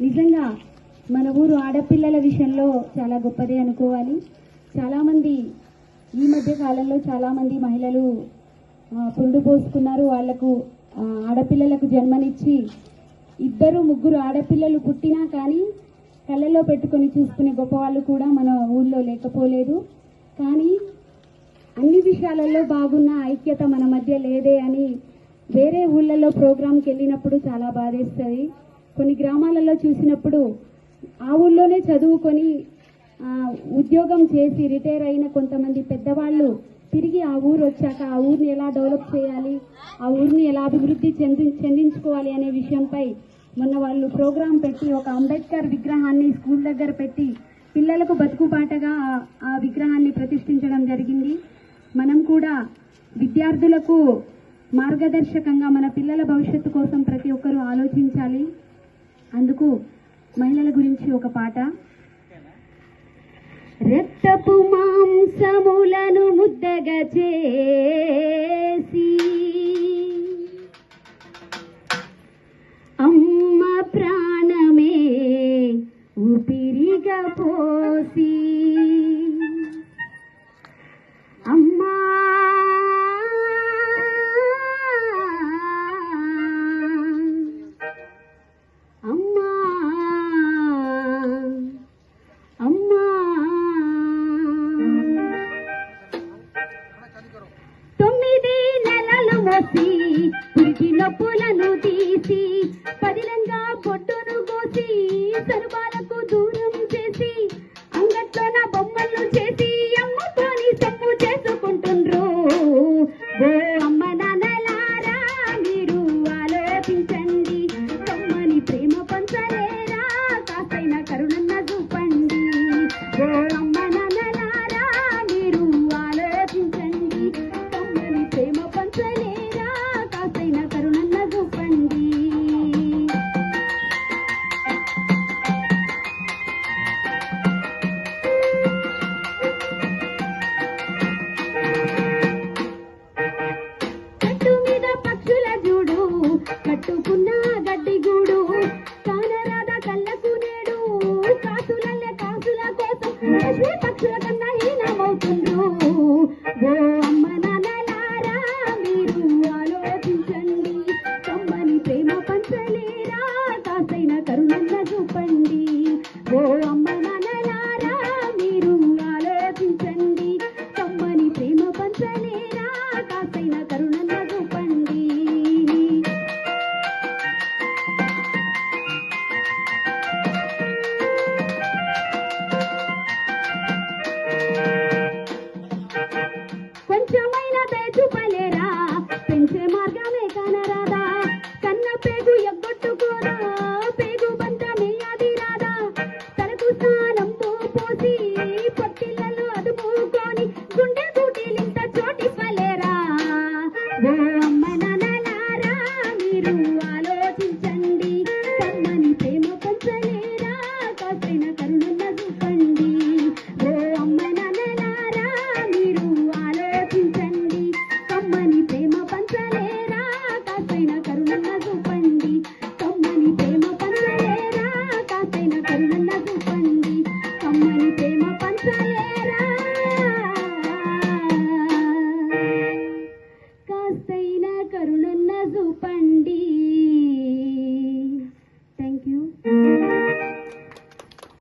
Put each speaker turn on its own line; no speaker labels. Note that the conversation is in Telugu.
నిజంగా మన ఊరు ఆడపిల్లల విషయంలో చాలా గొప్పదే అనుకోవాలి. చాలామంది ఈ మధ్య కాలంలో చాలామంది మహిళలు పురుడు పోసుకున్నారు. వాళ్లకు ఆడపిల్లలకు జన్మనిచ్చి 2-3 ఆడపిల్లలు పుట్టినా కానీ కళ్ళలో పెట్టుకొని చూసుకునే గొప్ప వాళ్ళు కూడా మన ఊళ్ళో లేకపోలేదు. కానీ అన్ని విషయాలలో బాగున్న ఐక్యత మన మధ్య లేదే అని వేరే ఊళ్ళలో ప్రోగ్రాంకి వెళ్ళినప్పుడు చాలా బాధేస్తుంది. కొన్ని గ్రామాలలో చూసినప్పుడు ఆ ఊళ్ళోనే చదువుకొని ఉద్యోగం చేసి రిటైర్ అయిన కొంతమంది పెద్దవాళ్ళు తిరిగి ఆ ఊరు వచ్చాక ఆ ఊరిని ఎలా డెవలప్ చేయాలి, ఆ ఊరిని ఎలా అభివృద్ధి చెందించుకోవాలి అనే విషయంపై మొన్న వాళ్ళు ప్రోగ్రాం పెట్టి ఒక అంబేద్కర్ విగ్రహాన్ని స్కూల్ దగ్గర పెట్టి పిల్లలకు బతుకుబాటగా ఆ విగ్రహాన్ని ప్రతిష్ఠించడం జరిగింది. మనం కూడా విద్యార్థులకు మార్గదర్శకంగా మన పిల్లల భవిష్యత్తు కోసం ప్రతి ఒక్కరూ ఆలోచించాలి. అందుకు మహిళల గురించి ఒక పాట. రక్తపు మాంసములను ముద్దగా చేసి అమ్మ ప్రాణమే ఊపిరిగా పోసి అమ్మా అమ్మా అమ్మా 9 నెలలు మోసి పురిటి నొప్పులను తీసి పదిలంగా పొట్టును కోసి సరుబాలకు దూరం చేసి అంగట్లో నా బొమ్మలను చేసి అమ్మతోని సొమ్ము చేసుకుంటుండ్రు. ఓ అమ్మ నాన్నలారా మీరు ఆలోచించండి, కమ్మని ప్రేమ పంచలేరా కాసైన కరుణన్న చూపండి. ఓ అమ్మ నాన్నలారా మీరు ఆలోచించండి, కమ్మని ప్రేమ పంచలేరా కాసైన కరుణన్న చూపండి. కట్టు మీద పక్షుల జూడు కట్టుకున్న గడ్డి గూడు కానరాద కళ్ళకు నేడు కాసుల కోసం పక్షుల కన్నా హీనమవుతుండ్రు. ఓ అమ్మ నాన్నలారా మీరు ఆలోచించండి, కమ్మని ప్రేమ పంచలేరా కాసైన కరుణన్న చూపండి. ఓ అమ్మ